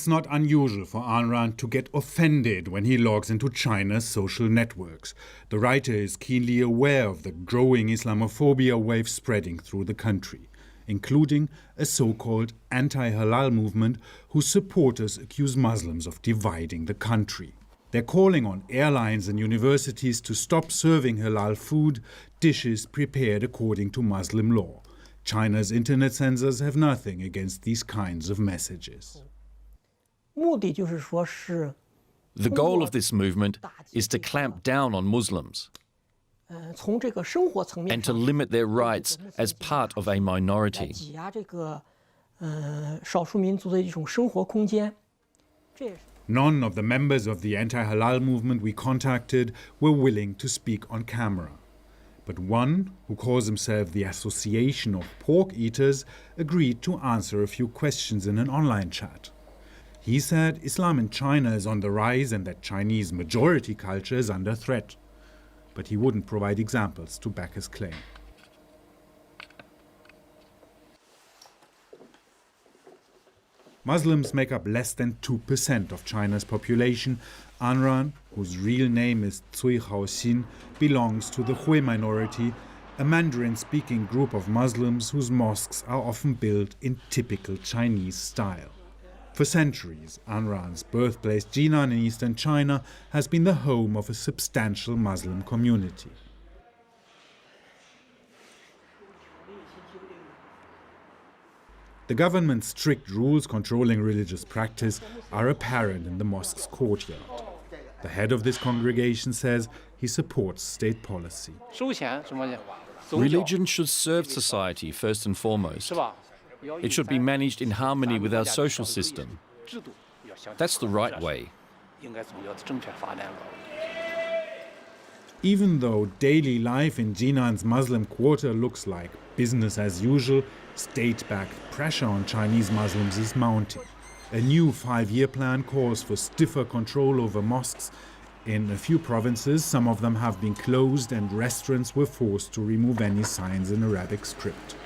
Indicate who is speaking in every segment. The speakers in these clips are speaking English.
Speaker 1: It's not unusual for Ayn Rand to get offended when he logs into China's social networks. The writer is keenly aware of the growing Islamophobia wave spreading through the country, including a so-called anti-halal movement whose supporters accuse Muslims of dividing the country. They're calling on airlines and universities to stop serving halal food, dishes prepared according to Muslim law. China's internet censors have nothing against these kinds of messages.
Speaker 2: The goal of this movement is to clamp down on Muslims and to limit their rights as part of a minority.
Speaker 1: None of the members of the anti-halal movement we contacted were willing to speak on camera. But one, who calls himself the Association of Pork Eaters, agreed to answer a few questions in an online chat. He said Islam in China is on the rise and that Chinese majority culture is under threat. But he wouldn't provide examples to back his claim. Muslims make up less than 2% of China's population. Ayn Rand, whose real name is Cui Haoxin, belongs to the Hui minority, a Mandarin-speaking group of Muslims whose mosques are often built in typical Chinese style. For centuries, Ayn Rand's birthplace Jinan in eastern China has been the home of a substantial Muslim community. The government's strict rules controlling religious practice are apparent in the mosque's courtyard. The head of this congregation says he supports state policy.
Speaker 2: Religion should serve society first and foremost. It should be managed in harmony with our social system. That's the right way.
Speaker 1: Even though daily life in Jinan's Muslim quarter looks like business as usual, state-backed pressure on Chinese Muslims is mounting. A new 5-year plan calls for stiffer control over mosques. In a few provinces, some of them have been closed and restaurants were forced to remove any signs in Arabic script.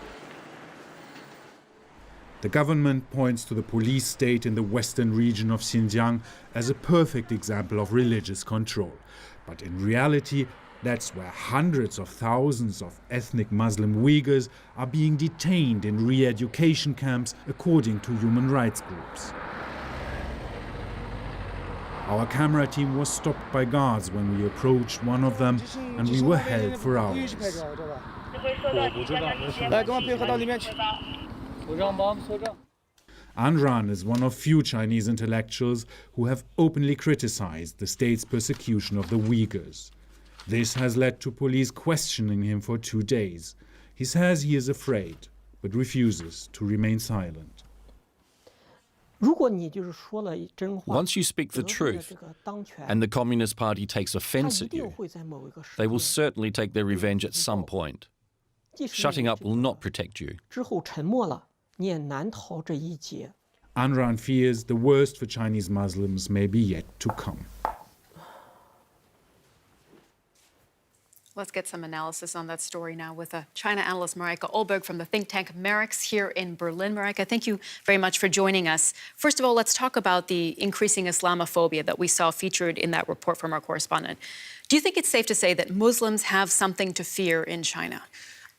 Speaker 1: The government points to the police state in the western region of Xinjiang as a perfect example of religious control. But in reality, that's where hundreds of thousands of ethnic Muslim Uyghurs are being detained in re-education camps, according to human rights groups. Our camera team was stopped by guards when we approached one of them, and we were held for hours. Ayn Rand is one of few Chinese intellectuals who have openly criticized the state's persecution of the Uyghurs. This has led to police questioning him for 2 days. He says he is afraid, but refuses to remain silent.
Speaker 2: Once you speak the truth, and the Communist Party takes offense at you, they will certainly take their revenge at some point. Shutting up will not protect you.
Speaker 1: Ayn Rand fears the worst for Chinese Muslims may be yet to come.
Speaker 3: Let's get some analysis on that story now with China analyst Mareike Olberg from the think tank Merix here in Berlin. Mareike, thank you very much for joining us. First of all, let's talk about the increasing Islamophobia that we saw featured in that report from our correspondent. Do you think it's safe to say that Muslims have something to fear in China?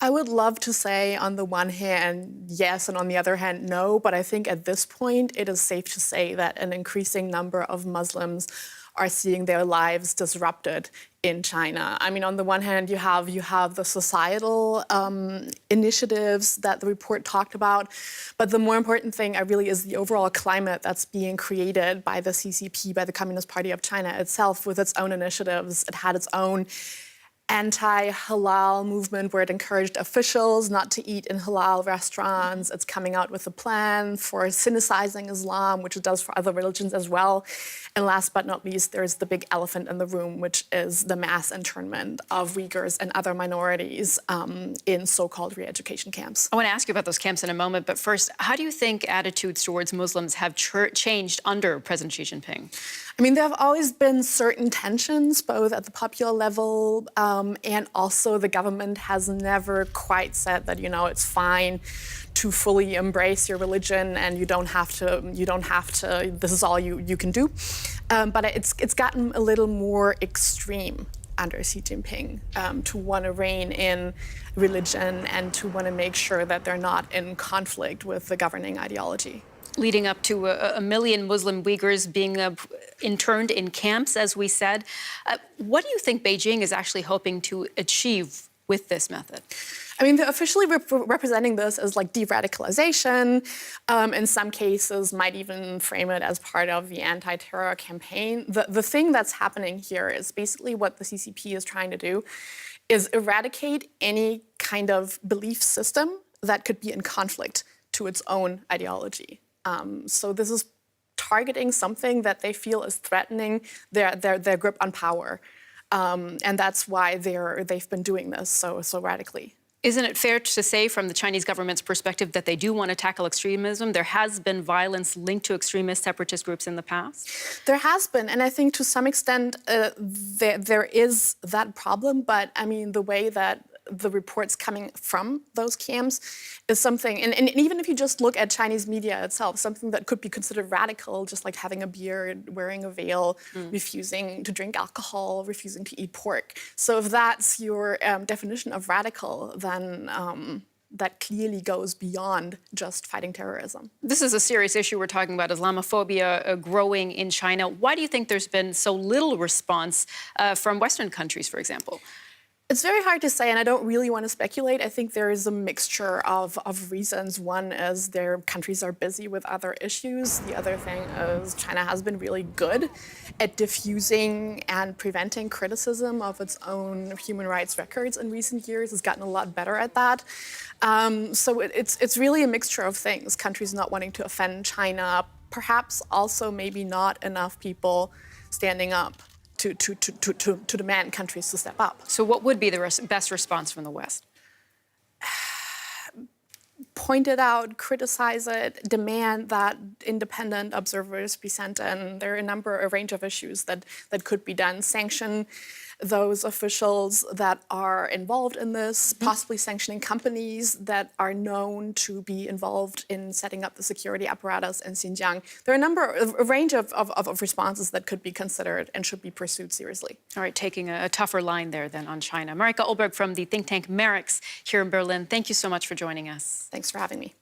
Speaker 4: I would love to say on the one hand, yes, and on the other hand, no. But I think at this point, it is safe to say that an increasing number of Muslims are seeing their lives disrupted in China. I mean, on the one hand, you have the societal initiatives that the report talked about, but the more important thing really is the overall climate that's being created by the CCP, by the Communist Party of China itself, with its own initiatives. It had its own anti-halal movement where it encouraged officials not to eat in halal restaurants. It's coming out with a plan for syncretizing Islam, which it does for other religions as well. And last but not least, there's the big elephant in the room, which is the mass internment of Uyghurs and other minorities in so-called re-education camps.
Speaker 3: I want to ask you about those camps in a moment, but first, how do you think attitudes towards Muslims have changed under President Xi Jinping?
Speaker 4: I mean, there have always been certain tensions, both at the popular level And also the government has never quite said that, it's fine to fully embrace your religion and you don't have to, this is all you can do. But it's gotten a little more extreme under Xi Jinping, to want to rein in religion and to want to make sure that they're not in conflict with the governing ideology.
Speaker 3: Leading up to a million Muslim Uyghurs being interned in camps, as we said. What do you think Beijing is actually hoping to achieve with this method?
Speaker 4: I mean, they're officially representing this as like de-radicalization. In some cases, might even frame it as part of the anti-terror campaign. The thing that's happening here is basically what the CCP is trying to do is eradicate any kind of belief system that could be in conflict to its own ideology. So this is targeting something that they feel is threatening their grip on power. And that's why they've been doing this so radically.
Speaker 3: Isn't it fair to say from the Chinese government's perspective that they do want to tackle extremism? There has been violence linked to extremist separatist groups in the past?
Speaker 4: There has been, and I think to some extent there is that problem, but I mean the way that the reports coming from those camps is something, and even if you just look at Chinese media itself, something that could be considered radical, just like having a beard, wearing a veil, refusing to drink alcohol, refusing to eat pork. So if that's your definition of radical, then that clearly goes beyond just fighting terrorism.
Speaker 3: This is a serious issue. We're talking about Islamophobia growing in China. Why do you think there's been so little response from Western countries, for example?
Speaker 4: It's very hard to say, and I don't really want to speculate. I think there is a mixture of reasons. One is their countries are busy with other issues. The other thing is China has been really good at diffusing and preventing criticism of its own human rights records in recent years. It's gotten a lot better at that. So it's really a mixture of things. Countries not wanting to offend China, perhaps also maybe not enough people standing up to demand countries to step up.
Speaker 3: So what would be the best response from the West?
Speaker 4: Point it out, criticize it, demand that independent observers be sent in. There are a range of issues that could be done. Sanction those officials that are involved in this, possibly sanctioning companies that are known to be involved in setting up the security apparatus in Xinjiang. There are a range of responses that could be considered and should be pursued seriously.
Speaker 3: All right, taking a tougher line there then on China. Marika Olberg from the think tank Merix here in Berlin, thank you so much for joining us.
Speaker 4: Thanks for having me.